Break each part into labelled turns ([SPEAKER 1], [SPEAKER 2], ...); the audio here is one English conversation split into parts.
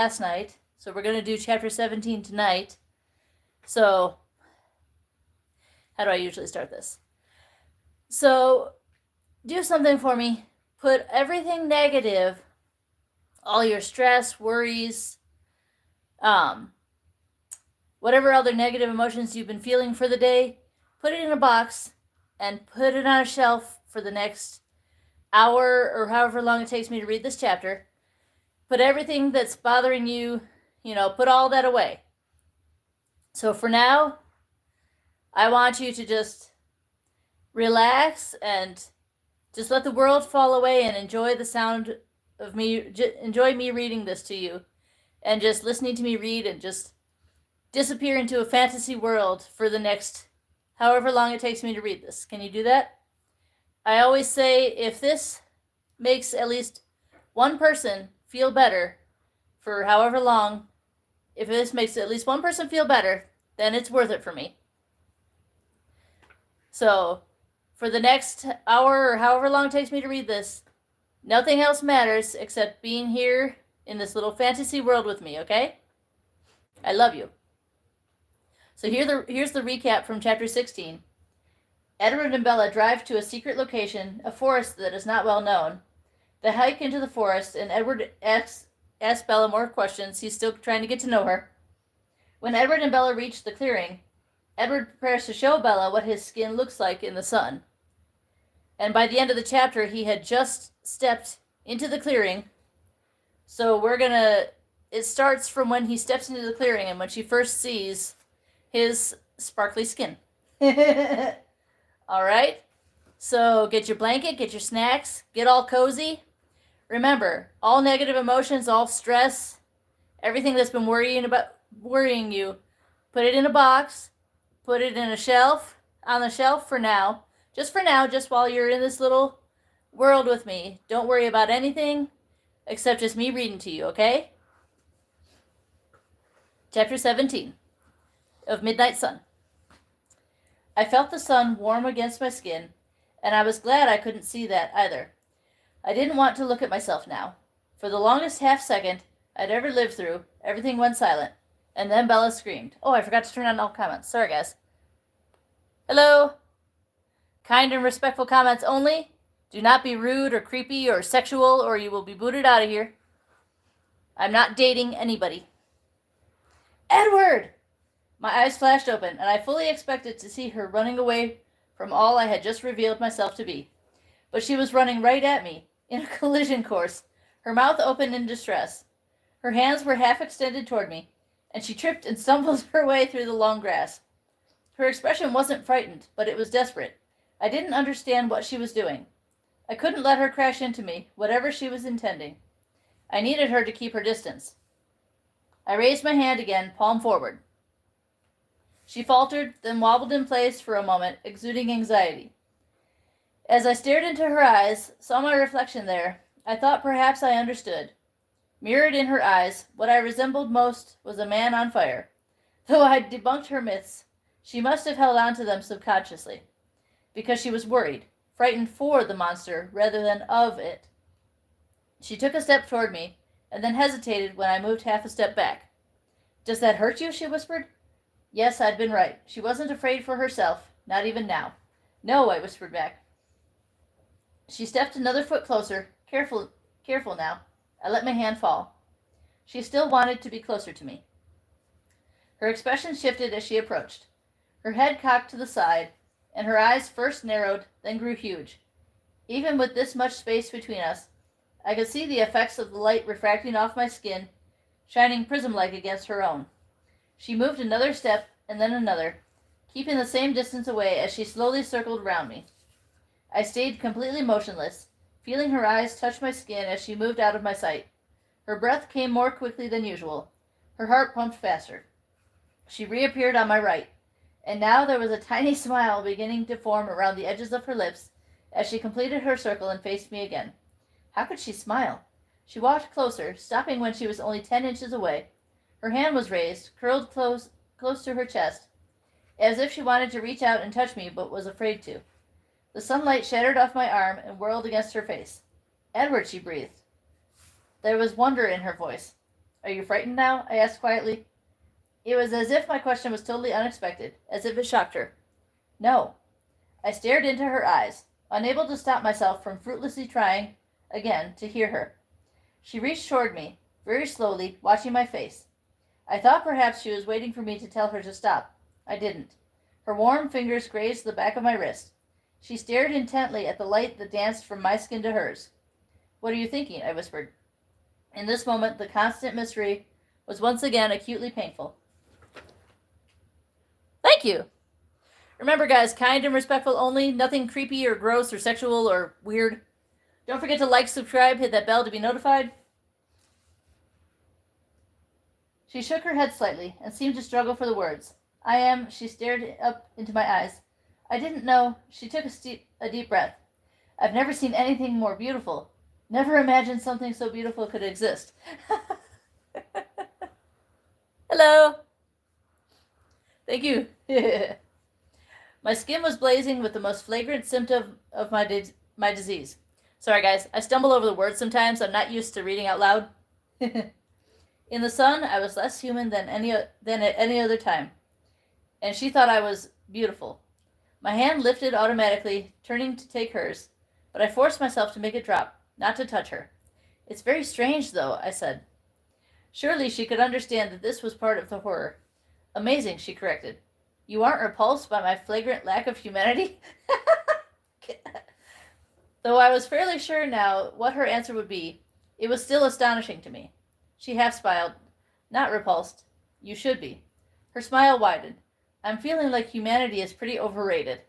[SPEAKER 1] last night, so we're going to do chapter 17 tonight. So, how do I usually start this? So, do something for me. Put everything negative, all your stress, worries, whatever other negative emotions you've been feeling for the day, put it in a box and put it on a shelf for the next hour or however long it takes me to read this chapter. Put everything that's bothering you, put all that away. So for now, I want you to just relax and just let the world fall away and enjoy the sound of me, enjoy me reading this to you, and just listening to me read and just disappear into a fantasy world for the next however long it takes me to read this. Can you do that? I always say if this makes at least one person feel better for however long, if this makes at least one person feel better, then it's worth it for me. So, for the next hour or however long it takes me to read this, nothing else matters except being here in this little fantasy world with me, okay? I love you. So here's the recap from chapter 16. Edward and Bella drive to a secret location, a forest that is not well known. They hike into the forest, and Edward asks Bella more questions. He's still trying to get to know her. When Edward and Bella reach the clearing, Edward prepares to show Bella what his skin looks like in the sun. And by the end of the chapter, he had just stepped into the clearing. So it starts from when he steps into the clearing and when she first sees his sparkly skin. All right? So get your blanket, get your snacks, get all cozy. Remember, all negative emotions, all stress, everything that's been worrying you, put it in a box, put it in on the shelf for now, just while you're in this little world with me. Don't worry about anything except just me reading to you, okay? Chapter 17 of Midnight Sun. I felt the sun warm against my skin, and I was glad I couldn't see that either. I didn't want to look at myself now. For the longest half second I'd ever lived through, everything went silent, and then Bella screamed. Oh, I forgot to turn on all comments. Sorry, guys. Hello? Kind and respectful comments only. Do not be rude or creepy or sexual, or you will be booted out of here. I'm not dating anybody. Edward! My eyes flashed open, and I fully expected to see her running away from all I had just revealed myself to be. But she was running right at me, in a collision course, her mouth open in distress. Her hands were half extended toward me, and she tripped and stumbled her way through the long grass. Her expression wasn't frightened, but it was desperate. I didn't understand what she was doing. I couldn't let her crash into me, whatever she was intending. I needed her to keep her distance. I raised my hand again, palm forward. She faltered, then wobbled in place for a moment, exuding anxiety. As I stared into her eyes, saw my reflection there, I thought perhaps I understood. Mirrored in her eyes, what I resembled most was a man on fire. Though I'd debunked her myths, she must have held on to them subconsciously, because she was worried, frightened for the monster rather than of it. She took a step toward me, and then hesitated when I moved half a step back. Does that hurt you? She whispered. Yes, I'd been right. She wasn't afraid for herself, not even now. No, I whispered back. She stepped another foot closer. Careful now. I let my hand fall. She still wanted to be closer to me. Her expression shifted as she approached. Her head cocked to the side, and her eyes first narrowed, then grew huge. Even with this much space between us, I could see the effects of the light refracting off my skin, shining prism-like against her own. She moved another step, and then another, keeping the same distance away as she slowly circled round me. I stayed completely motionless, feeling her eyes touch my skin as she moved out of my sight. Her breath came more quickly than usual. Her heart pumped faster. She reappeared on my right, and now there was a tiny smile beginning to form around the edges of her lips as she completed her circle and faced me again. How could she smile? She walked closer, stopping when she was only 10 inches away. Her hand was raised, curled close to her chest, as if she wanted to reach out and touch me but was afraid to. The sunlight shattered off my arm and whirled against her face. Edward, she breathed. There was wonder in her voice. Are you frightened now? I asked quietly. It was as if my question was totally unexpected, as if it shocked her. No. I stared into her eyes, unable to stop myself from fruitlessly trying, again, to hear her. She reached toward me, very slowly, watching my face. I thought perhaps she was waiting for me to tell her to stop. I didn't. Her warm fingers grazed the back of my wrist. She stared intently at the light that danced from my skin to hers. What are you thinking? I whispered. In this moment, the constant mystery was once again acutely painful. Thank you! Remember, guys, kind and respectful only, nothing creepy or gross or sexual or weird. Don't forget to like, subscribe, hit that bell to be notified. She shook her head slightly and seemed to struggle for the words. She stared up into my eyes. I didn't know. She took a deep breath. I've never seen anything more beautiful. Never imagined something so beautiful could exist. Hello. Thank you. My skin was blazing with the most flagrant symptom of my disease. Sorry, guys. I stumble over the words sometimes. I'm not used to reading out loud. In the sun, I was less human than at any other time, and she thought I was beautiful. My hand lifted automatically, turning to take hers, but I forced myself to make it drop, not to touch her. It's very strange, though, I said. Surely she could understand that this was part of the horror. Amazing, she corrected. You aren't repulsed by my flagrant lack of humanity? Though I was fairly sure now what her answer would be, it was still astonishing to me. She half smiled. Not repulsed. You should be. Her smile widened. I'm feeling like humanity is pretty overrated.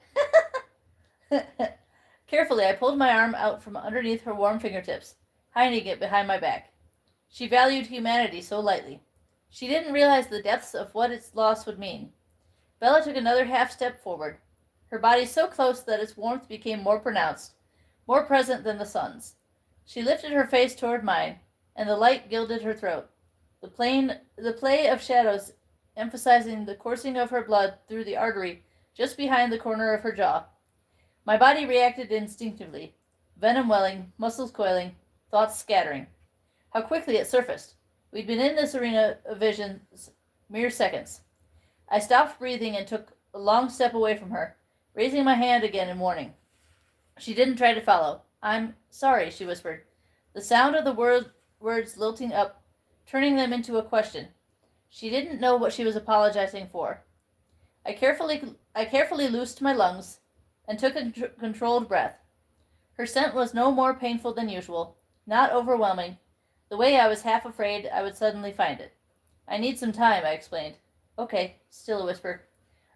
[SPEAKER 1] Carefully, I pulled my arm out from underneath her warm fingertips, hiding it behind my back. She valued humanity so lightly. She didn't realize the depths of what its loss would mean. Bella took another half step forward, her body so close that its warmth became more pronounced, more present than the sun's. She lifted her face toward mine, and the light gilded her throat. The play of shadows emphasizing the coursing of her blood through the artery just behind the corner of her jaw. My body reacted instinctively, venom welling, muscles coiling, thoughts scattering. How quickly it surfaced. We'd been in this arena of visions mere seconds. I stopped breathing and took a long step away from her, raising my hand again in warning. She didn't try to follow. I'm sorry, she whispered, the sound of the words lilting up, turning them into a question. She didn't know what she was apologizing for. I carefully loosed my lungs and took a controlled breath. Her scent was no more painful than usual, not overwhelming, the way I was half afraid I would suddenly find it. I need some time, I explained. Okay, still a whisper.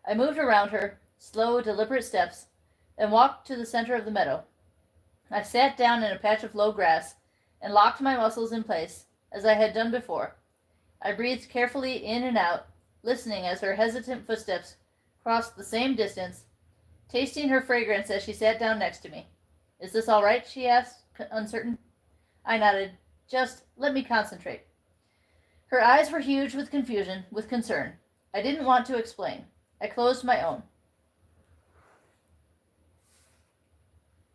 [SPEAKER 1] I moved around her, slow, deliberate steps, and walked to the center of the meadow. I sat down in a patch of low grass and locked my muscles in place, as I had done before. I breathed carefully in and out, listening as her hesitant footsteps crossed the same distance, tasting her fragrance as she sat down next to me. Is this all right? She asked, uncertain. I nodded. Just let me concentrate. Her eyes were huge with confusion, with concern. I didn't want to explain. I closed my own.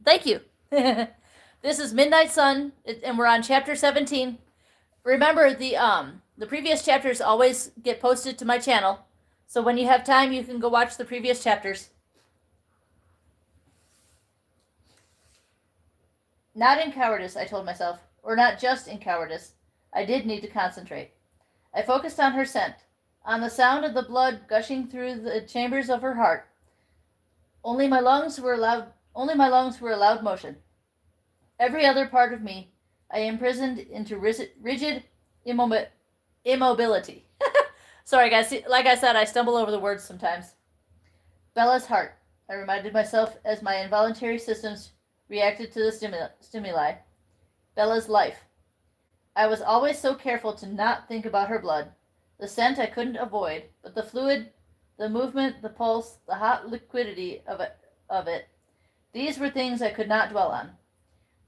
[SPEAKER 1] Thank you. This is Midnight Sun, and we're on chapter 17. Remember, the previous chapters always get posted to my channel, so when you have time, you can go watch the previous chapters. Not in cowardice, I told myself, or not just in cowardice. I did need to concentrate. I focused on her scent, on the sound of the blood gushing through the chambers of her heart. Only my lungs were allowed motion. Every other part of me I imprisoned into rigid immobility. Sorry, guys. Like I said, I stumble over the words sometimes. Bella's heart, I reminded myself as my involuntary systems reacted to the stimuli. Bella's life. I was always so careful to not think about her blood. The scent I couldn't avoid, but the fluid, the movement, the pulse, the hot liquidity of it, these were things I could not dwell on.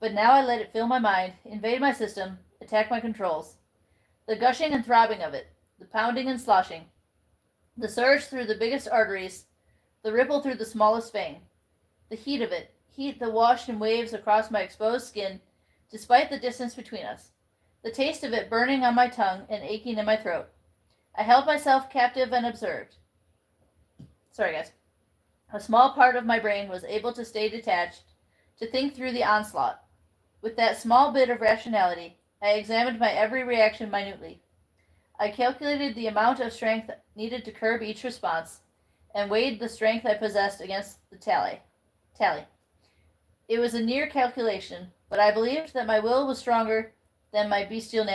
[SPEAKER 1] But now I let it fill my mind, invade my system, attack my controls. The gushing and throbbing of it, the pounding and sloshing, the surge through the biggest arteries, the ripple through the smallest vein, the heat of it, heat that washed in waves across my exposed skin, despite the distance between us. the taste of it burning on my tongue and aching in my throat. I held myself captive and observed. Sorry, guys. A small part of my brain was able to stay detached, to think through the onslaught. With that small bit of rationality, I examined my every reaction minutely. I calculated the amount of strength needed to curb each response, and weighed the strength I possessed against the tally. It was a near calculation, but I believed that my will was stronger than my bestial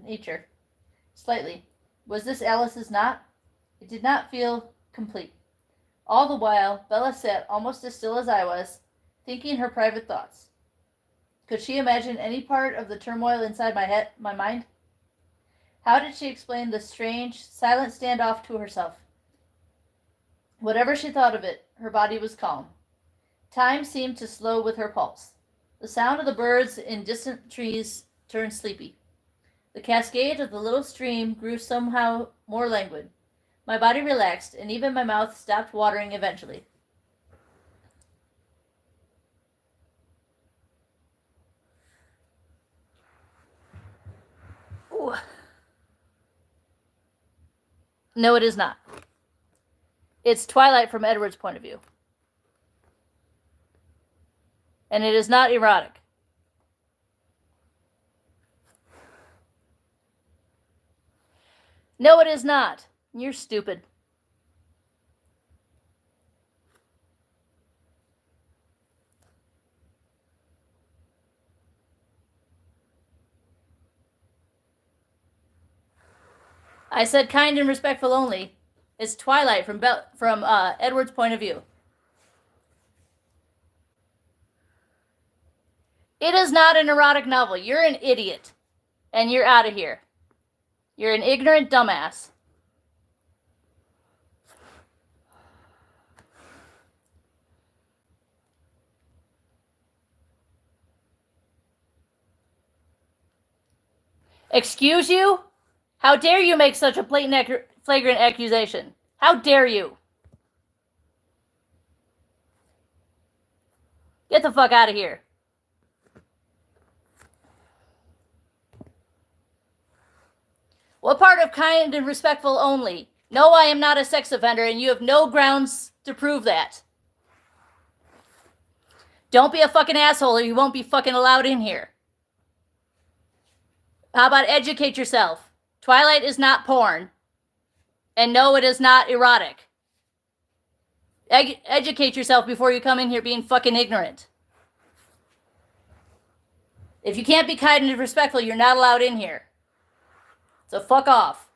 [SPEAKER 1] nature. Slightly. Was this Alice's knot? It did not feel complete. All the while, Bella sat almost as still as I was, thinking her private thoughts. Could she imagine any part of the turmoil inside my mind? How did she explain the strange, silent standoff to herself? Whatever she thought of it, her body was calm. Time seemed to slow with her pulse. The sound of the birds in distant trees turned sleepy. The cascade of the little stream grew somehow more languid. My body relaxed, and even my mouth stopped watering eventually. Ooh. No, it is not. It's Twilight from Edward's point of view. And it is not erotic. No, it is not. You're stupid. I said kind and respectful only. It's Twilight from Edward's point of view. It is not an erotic novel. You're an idiot. And you're out of here. You're an ignorant dumbass. Excuse you? How dare you make such a blatant, flagrant accusation? How dare you? Get the fuck out of here. What part of kind and respectful only? No, I am not a sex offender, and you have no grounds to prove that. Don't be a fucking asshole, or you won't be fucking allowed in here. How about educate yourself? Twilight is not porn. And no, it is not erotic. Educate yourself before you come in here being fucking ignorant. If you can't be kind and respectful, you're not allowed in here. So fuck off.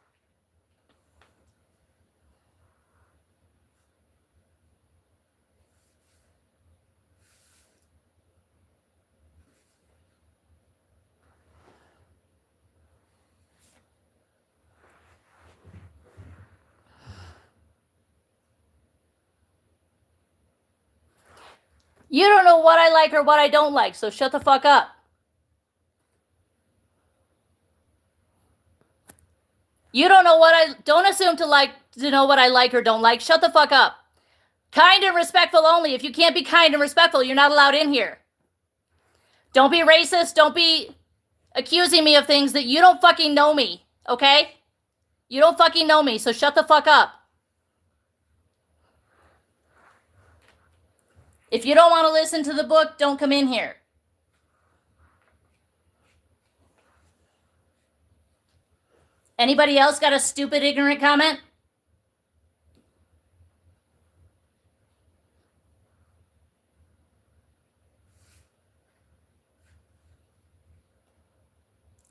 [SPEAKER 1] You don't know what I like or what I don't like, so shut the fuck up. You don't know don't assume to know what I like or don't like. Shut the fuck up. Kind and respectful only. If you can't be kind and respectful, you're not allowed in here. Don't be racist. Don't be accusing me of things that you don't fucking know me, okay? You don't fucking know me, so shut the fuck up. If you don't want to listen to the book, don't come in here. Anybody else got a stupid, ignorant comment?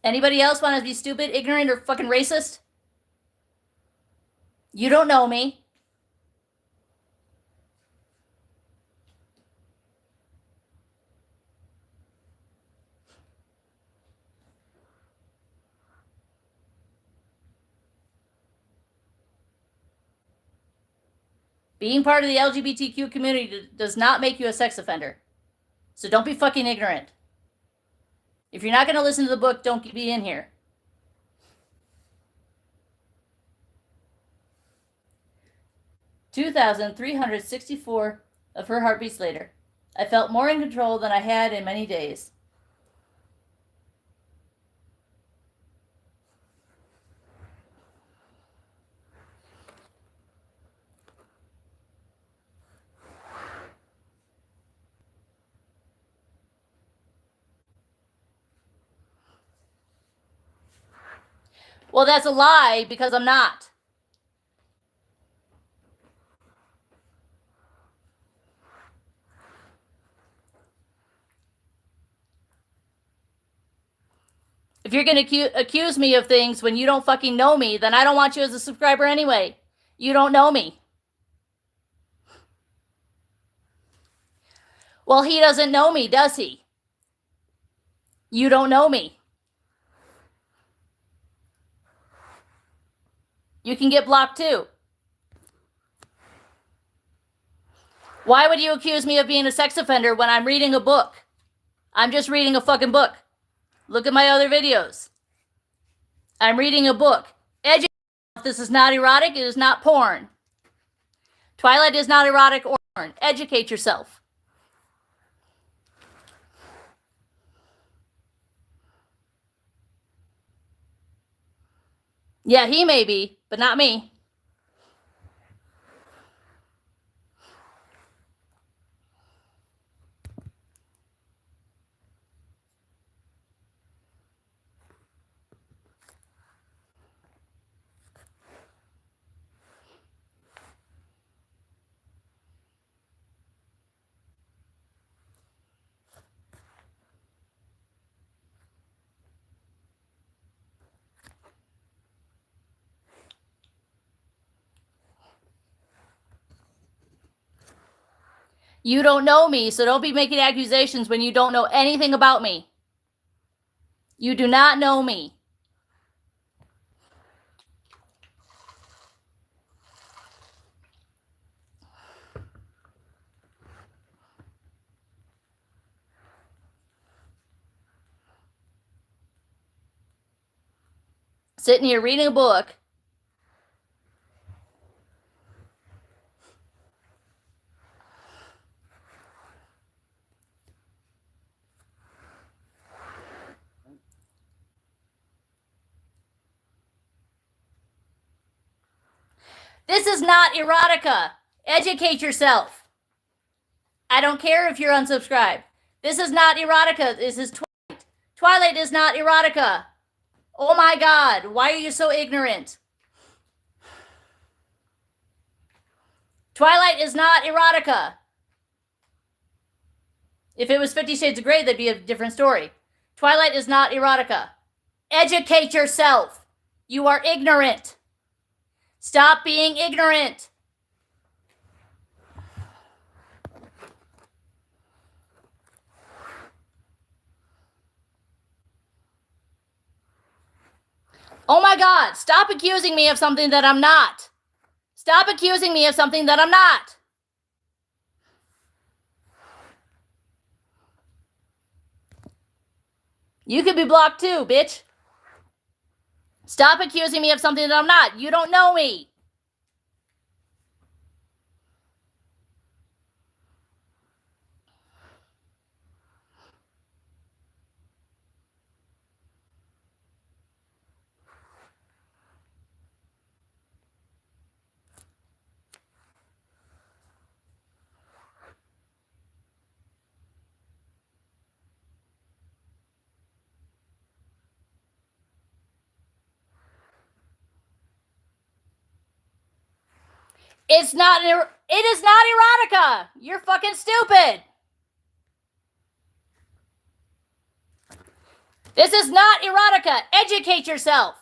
[SPEAKER 1] Anybody else want to be stupid, ignorant, or fucking racist? You don't know me. Being part of the LGBTQ community does not make you a sex offender. So don't be fucking ignorant. If you're not going to listen to the book, don't be in here. (2,364) of her heartbeats later. I felt more in control than I had in many days. Well, that's a lie because I'm not. If you're going to accuse me of things when you don't fucking know me, then I don't want you as a subscriber anyway. You don't know me. Well, he doesn't know me, does he? You don't know me. You can get blocked too. Why would you accuse me of being a sex offender when I'm reading a book? I'm just reading a fucking book. Look at my other videos. I'm reading a book. Educate yourself. This is not erotic. It is not porn. Twilight is not erotic or porn. Educate yourself. Yeah, he may be, but not me. You don't know me, so don't be making accusations when you don't know anything about me. You do not know me. Sitting here reading a book. This is not erotica. Educate yourself. I don't care if you're unsubscribed. This is not erotica. This is Twilight. Twilight is not erotica. Oh my God. Why are you so ignorant? Twilight is not erotica. If it was 50 Shades of Grey, that'd be a different story. Twilight is not erotica. Educate yourself. You are ignorant. Stop being ignorant. Oh my God, stop accusing me of something that I'm not. Stop accusing me of something that I'm not. You could be blocked too, bitch. Stop accusing me of something that I'm not. You don't know me. It is not erotica. You're fucking stupid. This is not erotica. Educate yourself.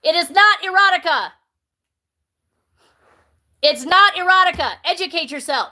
[SPEAKER 1] It is not erotica. It's not erotica. Educate yourself.